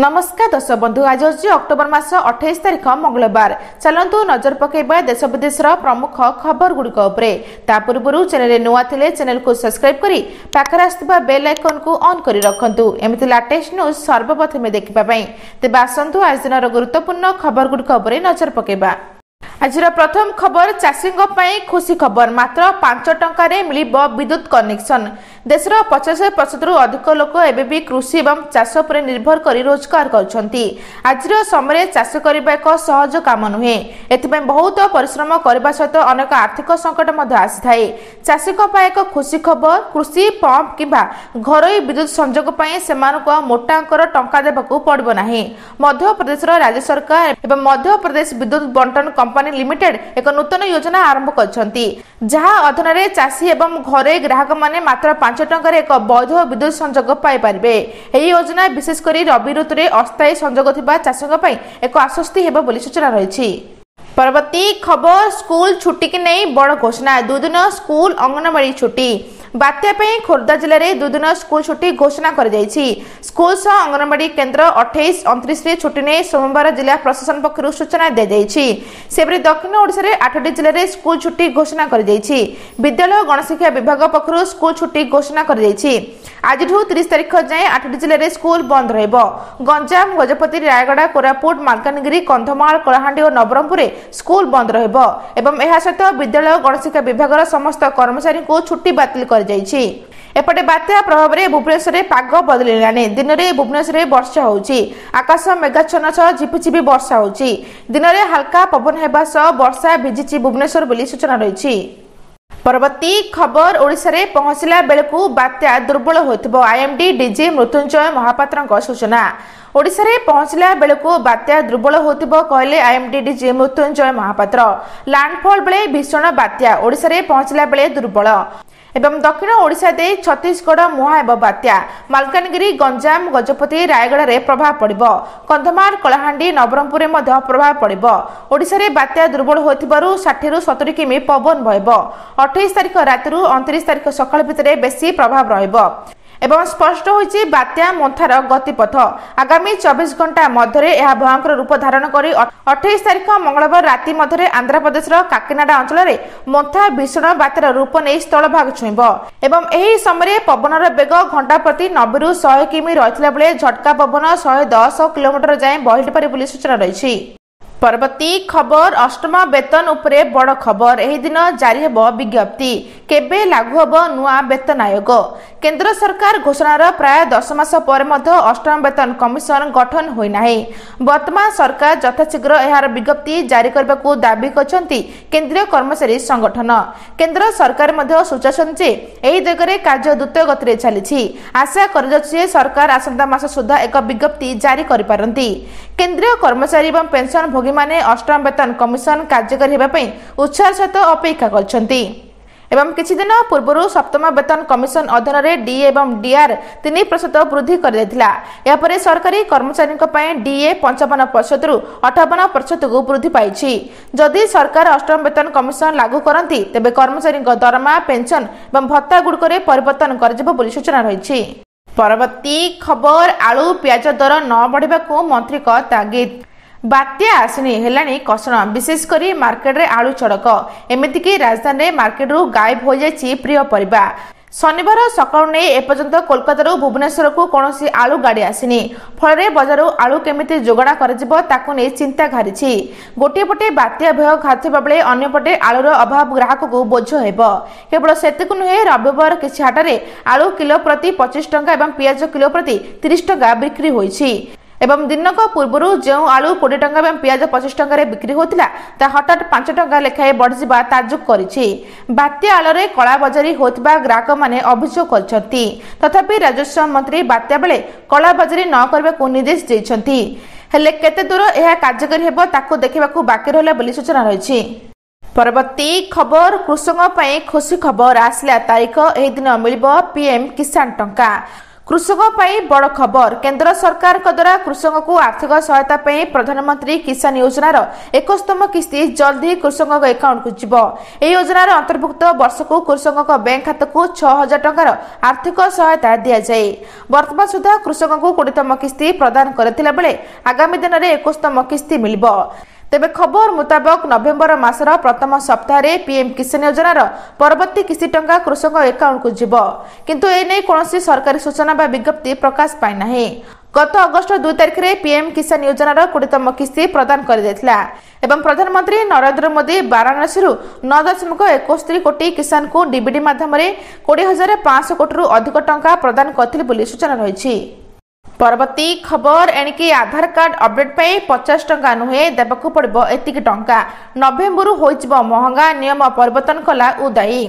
नमस्कार दर्शक बंधु आज हूँ अक्टोबर मास 28 तारिख मंगलवार। चलतु नजर पकेबा देश विदेश प्रमुख खबर गुड़िक पूर्व चैनल नुआ थिले चैनल को सब्सक्राइब करी पाखरे आसुवा बेल आइकन को ऑन करी रखंतु एमिति लेटेस्ट न्यूज सर्वप्रथमे देखिबा पई। तेबे आसंतु आज दिनर गुरुत्वपूर्ण खबर गुड़िक नजर पकेबा। आज प्रथम खबर चाषी खुशी खबर मात्र 5 टंका रे मिलिब विद्युत कनेक्शन। देशर 50% रु अधिक लोक एबेबी कृषि एवं चाष पर निर्भर करी रोजगार करछंती। आज समय चाष करबा एक सहज काम नुहे, एथिबे बहुत परिश्रम करबा सहित अनेक आर्थिक संकट मध्य आसीथाए। चाषी एक खुशी खबर कृषि पंप किबा घरोई विद्युत संजोग पई सेमानको मोटा अंकर टंका देबाकू पड़बो नाही। मध्य प्रदेश राज्य सरकार एवं मध्य प्रदेश विद्युत बंटन कंपनी लिमिटेड एक नूतन योजना आरंभ करछंती, जहां अधीन चाषी एवं घरे ग्राहक माने मात्र 5 टंका एक वैध विद्युत संजोग पाई पारिबे। एही योजना विशेषकर रबी ऋतु में अस्थायी संजोग थिबा चाषीक पई एक आश्वस्ति हेबो बोली सूचना रहिछि। परवर्ती खबर स्कूल छुट्टी की नहीं बड़ घोषणा। 2 दिन स्कूल अंगनवाड़ी छुट्टी। बात्या खोर्धा जिले में 2 दिन स्कूल छुट्टी घोषणा कर स्कूल सह अंगनवाड़ी केन्द्र 28-29 रे छुट्टी नहीं सोमवार जिला प्रशासन पक्षर सूचना दी जाइए। सेपरी दक्षिण ओडिशा रे 8टी जिले में स्कूल छुट्टी घोषणा कर विद्यालय गणशिक्षा विभाग पक्षर स्कूल छुट्टी घोषणा कर आज 30 तारिख जाए 8टी जिले में स्कूल बंद रहिबो। गंजाम गजपति रायगड़ा कोरापुट मालकानगिरी कंधमाल कलाहांडी और नवरंगपुर स्कूल बंद रहिबो एवं एहा सहित विद्यालय गणशिक्षा विभाग समस्त कर्मचारी को छुट्टी बातिल कर जाइछि। एपटे बात्या प्रभाव में भुवनेश्वर पाग बदलिलानी। दिन में भुवनेश्वर वर्षा होउछि, आकाश मेघाच्छन्न सह झिपिझिपि वर्षा होउछि। दिन में हल्का पवन हेबा सह वर्षा भिजिछि भुवनेश्वर बोली सूचना रहिछि। परवर्ती खबर ओडिशा रे पहुंचला बेलकू बात्या दुर्बल होइथिबो। आईएमडी डीजी मृत्युंजय महापात्रଙ୍କ सूचना। ओडिशा रे पहुंचला बेलकू बात्या दुर्बल होइथिबो कहले IMD DG Mrityunjay Mohapatra. Landfall बेले भीषण बात्या, ओडिशा रे पहुंचला बेले दुर्बल एवं दक्षिण ओडिशा दे छत्तीसगढ़ मुहा एवं बात्या मालकानगिरी गंजाम गजपति रायगड़ा रे प्रभाव पड़िबो। कंधमाल कलाहांडी नवरंगपुर मध्य प्रभाव पड़िबो। ओडिशा रे बात्या दुर्बल होइथिबारु 60 रु 70 किमी पवन बहिबो। 28 तारिख रातिरु 29 तारिख सकाळ भितरे बेसी प्रभाव रहिबो एवं स्पष्ट होइछि बात्या मोन्थार गतिपथ। आगामी 24 घंटा मध्य यह भयंकर रूप धारण करी 28 तारिख मंगलवार राति मध्य आंध्र प्रदेश काकिनाडा अंचल में मोन्था भीषण बात्यार रूप नहीं स्थलभाग छुईब एवं एही समय पवनर बेग घंटा प्रति 90 रु 100 किमी रहितला बेले झटका पवन 110 किलोमीटर जाए बहिपारे बोली सूचना रही। परवर्ती खबर अष्टम वेतन उपरे बड़ खबर। एही दिन जारी हेबो विज्ञप्ति, केबे लागू हेबो नुआ वेतन आयोग। केंद्र सरकार घोषणार प्राय 10 मास पर मध्य अष्टम वेतन कमिशन गठन होई नाही। वर्तमान सरकार यथाशीघ्र एहार विज्ञप्ति जारी करबा को दाबी करछंती केंद्रीय कर्मचारी संगठन। केंद्र सरकार मध्य सूचाछन जे एही दिगरे कार्य द्रुत गति रे चलिछि। आशा करजछि सरकार आसंता मास सुधा एक विज्ञप्ति जारी करि पारंती। केंद्रीय कर्मचारी एवं पेंशन भोगी माने अष्टम वेतन कमिशन कार्यकारी हेबा पई उत्साह सहित अपेक्षा करछंती एवं किछि दिन पूर्व सप्तम वेतन कमिशन अधीन रे डी एवं डीआर 3% वृद्धि कर देथिला। या परे सरकारी कर्मचारी पई डीए 55% रु 58% को वृद्धि पाइछि। जदि सरकार अष्टम वेतन कमिशन लागू करंती तेबे कर्मचारी दरमा पेंशन एवं भत्ता गुडकरे परिवर्तन करजिबो बोली सूचना रहिछि। परवर्ती खबर आलू प्याज दर न बढ़िबा को मंत्री का तागिद। बात्या आसनी हेलानी कषण विशेषकर मार्केट रे आलू चड़क एमती की राजधानी मार्केट रु गायब हो जाइछि प्रिय परिबा। शनिवार सकाळु नै एपर्यंत कोलकाता भुवनेश्वर को कौनसी आलू गाड़ी आसीनी। फल बजार आलू केमिति जोगणा करजिबो ताकु नै चिंता घारिछि। गोटे पटे बात्या भय घाथिबा बेले अन्य पटे आलूर अभाव ग्राहक को बोझ हेबो। केवल सेतिकु नुहे रविवार किछि हाटरे आलू किलो प्रति 25 टंका एवं पियाज किलो प्रति 30 टंका बिक्री होइछि एवं दिनक पूर्व जो आलू 20 टंका एवं पियाज 25 टंका बिक्री होता ता हठात 5 टंका लेखाए बढ़िया ताजुब करिछि। बात्या आलरे कला बजारी होतिबा ग्राहक माने अभियोग करछंती। तथापि राजस्व मंत्री बात्या बेले कला बजारी न करबा को निर्देश दैछंती। हेले केते दूर एहा कार्यकारी हेबो ताको देखिबाकू बाकी रहला बोली सूचना रहिछि। परवर्ती खबर कृषक पई खुशी खबर आसला तारीख एही दिन मिलिबो पीएम किसान टंका। कृषक बड़ खबर केंद्र सरकार द्वारा कृषक को आर्थिक सहायता प्रधानमंत्री किसान योजनार 21तम किस्ती जल्दी कृषक अकाउंट को जीव। यह योजनार अंतर्भुक्त वर्ष को कृषक बैंक खाता को 6,000 टंकार आर्थिक सहायता दि जाए। वर्तमान सुधा कृषक को 20तम किस्ती प्रदान करथिला बेले आगामी दिन में 21तम किस्ती मिलिबो। तेबे खबर मुताबक नवेम्बर मासर प्रथम सप्ताह पीएम किसान योजनार परवर्ती किस्ती टंका कृषक अकाउंट को जीव, किंतु एने कौनसी सरकारी सूचना बा विज्ञप्ति प्रकाश पाई नाही। गत अगस्ट 2 तारिख में पीएम किसान योजनार 20तम किस्ती प्रदान कर देथिला एवं प्रधानमंत्री नरेंद्र मोदी वाराणसी 9.61 कोटी किसान को डीबीडी माध्यम 20,500 कोटी अधिक टंका प्रदान करथिले बोली सूचना रही। परवर्ती खबर एणिकी आधार कार्ड अपडेट पे 50 टंका नुहे देवक पड़ो एतिक टंका। नवेम्बर हो महंगा नियम परिवर्तन कला उदायी।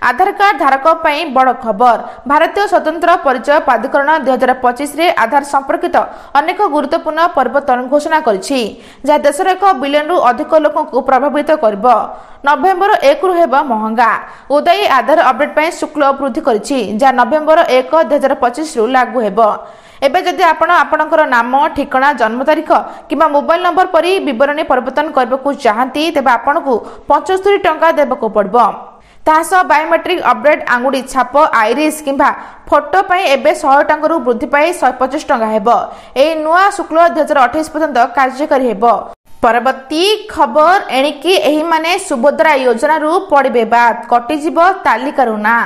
आधार कार्ड धारक बड़ खबर भारतीय स्वतंत्र परिचय प्राधिकरण 2025 रे आधार संपर्कित अनेक गुरुत्वपूर्ण परिवर्तन घोषणा करिछि, जहाँ देशर 1 बिलियन रु अधिक लोक को प्रभावित करब। नवेम्बर 1 रु हेबा महंगा। उदायी आधार अपडेट पे शुल्क वृद्धि करिछि, जहाँ नवेम्बर 1, 2025 रु लागू हेबो। एबे जदि आपणकर नाम ठिकाना जन्म तारीख किंबा मोबाइल नंबर परी विवरणी परिवर्तन करबा चाहती तेबे आपनकु 75 टंका देबको पड़बो। तासो बायोमेट्रिक अपडेट आंगुड़ी छाप आइरिस किंबा फोटो पई एबे 100 टंका वृद्धि पाई 125 टंका हेबो। ए नुआ शुल्क 2028 पर्यंत कार्यकारी हेबो। परवर्ती खबर एणिकी एही माने सुभद्रा योजना रु पड़िबे बाद कटिजिबो तालिकारु ना।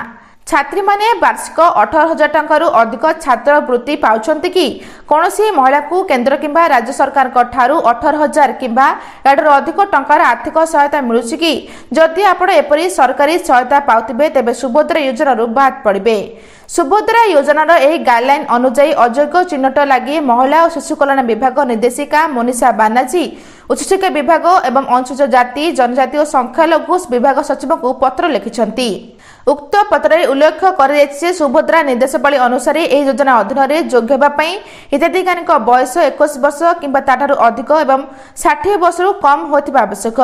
छात्री माने वार्षिक 18,000 टंका अधिक छात्रवृत्ति पाउछंती कि कौनसी महिला को केंद्र किंबा राज्य सरकार को ठारू 18,000 किंबा याडर अधिक टंकार आर्थिक सहायता मिलुछि कि जदि आपण एपरी सरकारी सहायता पाउथिबे तेबे सुभद्रा योजना रु बाद पड़िबे। सुभद्रा योजनार एही गाइडलाइन अनुसार अयोग्य चिन्हट लगी महिला और शिशु कल्याण विभाग निर्देशिका मोनिशा बानार्जी उच्चशिक्षा विभाग एवं अनुसूचित जाति जनजाति और संख्यालघु विभाग सचिव को पत्र लिखिछंती। उक्त पत्र उल्लेख कर सुभद्रा निर्देशावली अनुसार यह योजना अधीन योग्य होगापी हिताधिकारी बयस 21 वर्ष किंबा ताठारु अधिक एवं 60 वर्ष कम होथिबा आवश्यक।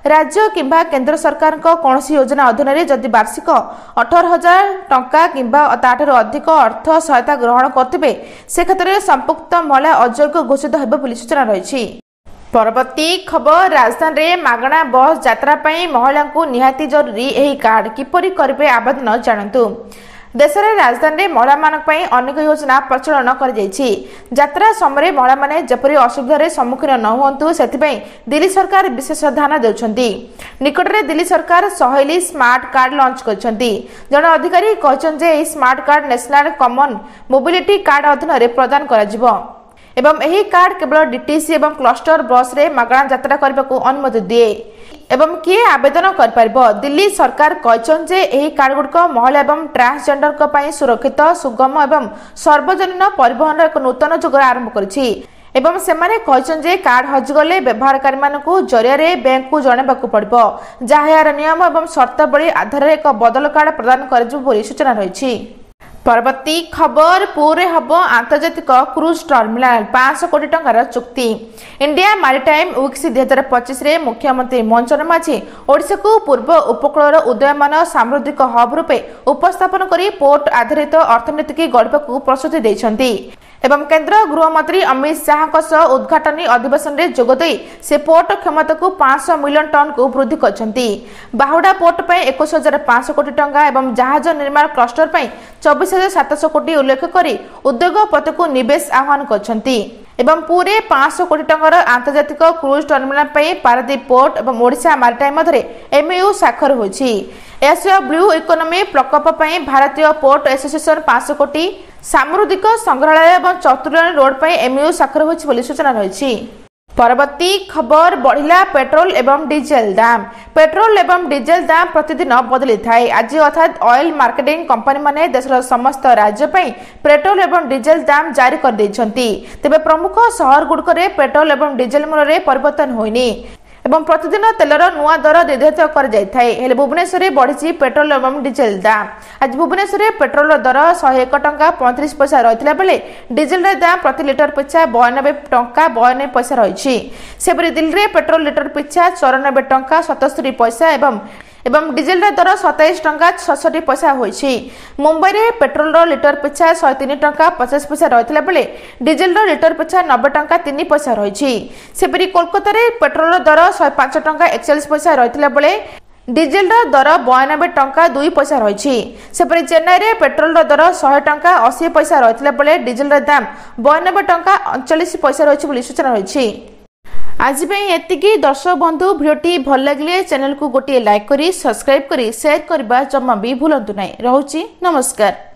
राज्य किंबा केंद्र सरकार कौन योजना अधीन जदि वार्षिक 18,000 टंका किंबा ताठारु अधिक अर्थ सहायता ग्रहण करथिबे से क्षेत्र में संपुक्त महिला अयोग्य घोषित हेबे बोली सूचना रही। परवर्ती खबर राजस्थान रे मागणा बस यात्रा महिला को निहाती जरूरी यही कार्ड किपरि करिवे आवेदन जानतु। देश में राजधानी में महिला मानक अनेक योजना प्रचलन कर यात्रा समय महिला माने जपरी असुविधार सम्मुखीन न हुंतु से दिल्ली सरकार विशेष ध्यान देउछंती। निकट में दिल्ली सरकार सहेली स्मार्ट कार्ड लॉन्च करछंती। जने अधिकारी कहछन जे smart card national common mobility card अधीन प्रदान करा जिवो एवं यही कार्ड केवल डीटीसी एवं क्लस्टर बस रे मागणा यात्रा करने को अनुमति दिए एवं किए आवेदन कर पारिबो। दिल्ली सरकार कहछन जे एही कार्ड गुडक महिला एवं ट्रांसजेंडर को पई सुरक्षित सुगम एवं सार्वजनिक परिवहन एक नूतन जुग आरंभ करछि एवं सेमाने कहछन जे कार्ड हजिगले व्यवहारकारी मानकु जरिया रे बैंक को जणाबाकू पड़िबो, जहा यार नियम एवं शर्तावली आधार रे एक बदल कार्ड प्रदान करजु बोली सूचना रही। परवर्ती खबर पूरे हब आंतर्जातिक क्रूज टर्मिनाल 500 कोटी टंकार चुक्ति। इंडिया मैरिटाइम वीक्स 2025 रे मुख्यमंत्री मोहन माझी ओडिशा को पूर्व उपकूल उदयमान सामुद्रिक हब रूपे उपस्थापन करी पोर्ट आधारित अर्थनीति गढ़ा प्रस्तुति देइछंती एवं केंद्र गृहमंत्री अमित शाह उद्घाटनी अधिवेशन में जोगदे से पोर्ट क्षमता को 500 मिलियन टन को वृद्धि करछंती। बाहुडा पोर्ट पे 21,500 कोटी टंका एवं जहाज निर्माण क्लस्टर पे 24,700 कोटी उल्लेख करी उद्योगपति को निवेश आह्वान करछंती एवं पूरे 500 कोटी टंकार आंतर्जातिक क्रूज टर्मिनाल पे पारादीप पोर्ट एवं ओडिशा मैरिटाइम मध्य एमओयू स्वाक्षर होछि। एशिया ब्लू इकोनॉमी प्रकल्प पे भारतीय पोर्ट एसोसिएशन 500 कोटी सामुद्रिक संग्रहालय एवं चतुर्लाइन रोड पे एमओयू स्वाक्षर होछि बोली सूचना रही। परवर्ती खबर बढ़िला पेट्रोल एवं डीजेल दाम। पेट्रोल एवं डीजेल दाम प्रतिदिन बदली थाए। आज अर्थात ऑयल मार्केटिंग कंपनी माने देशर समस्त राज्य पे पेट्रोल एवं डीजेल दाम जारी कर दैछंती। तेबे प्रमुख शहर गुडकरे पेट्रोल एवं डीजेल मूल्य परिवर्तन होइनी एवं प्रतिदिन तेलर नुआ दर निर्धारित कर जाए। हेले भुवनेश्वर में बढ़ी पेट्रोल एवं डीजेल दाम। आज भुवनेश्वर में पेट्रोल दर 101 टंका 35 पैसा रही बेले डीजेल दाम प्रति लिटर पिछा 92 टंका 92 पैसा रही। सेपरी दिल्ली में पेट्रोल लिटर पिछा 94 टंका 77 पैसा एवं एवं डीजेल दर 27 टंका 66 पैसा होइछि। मुंबई रे पेट्रोल लिटर पिछा 103 टंका 50 पैसा रहितला बेले डीजेल लिटर पिछा 90 टंका 3 पैसा रहिछि। सेपरि कोलकाता रे पेट्रोल दर 105 टंका 41 पैसा रहितला बेले डीजेल दर 92 टंका 2 पैसा रहिछि। सेपरि चेन्नई रे पेट्रोल दर 100 टंका 80 पैसा रहितला बेले डीजेल दाम 92 टंका 39 पैसा रहिछि बोली सूचना रहिछि। आज एतिकी दर्शक बंधु भिडियोटी भल लगे चैनल को गोटे लाइक करी सब्सक्राइब करी शेयर करबा जम्मा भी भूलंतु नहीं। रहुछि नमस्कार।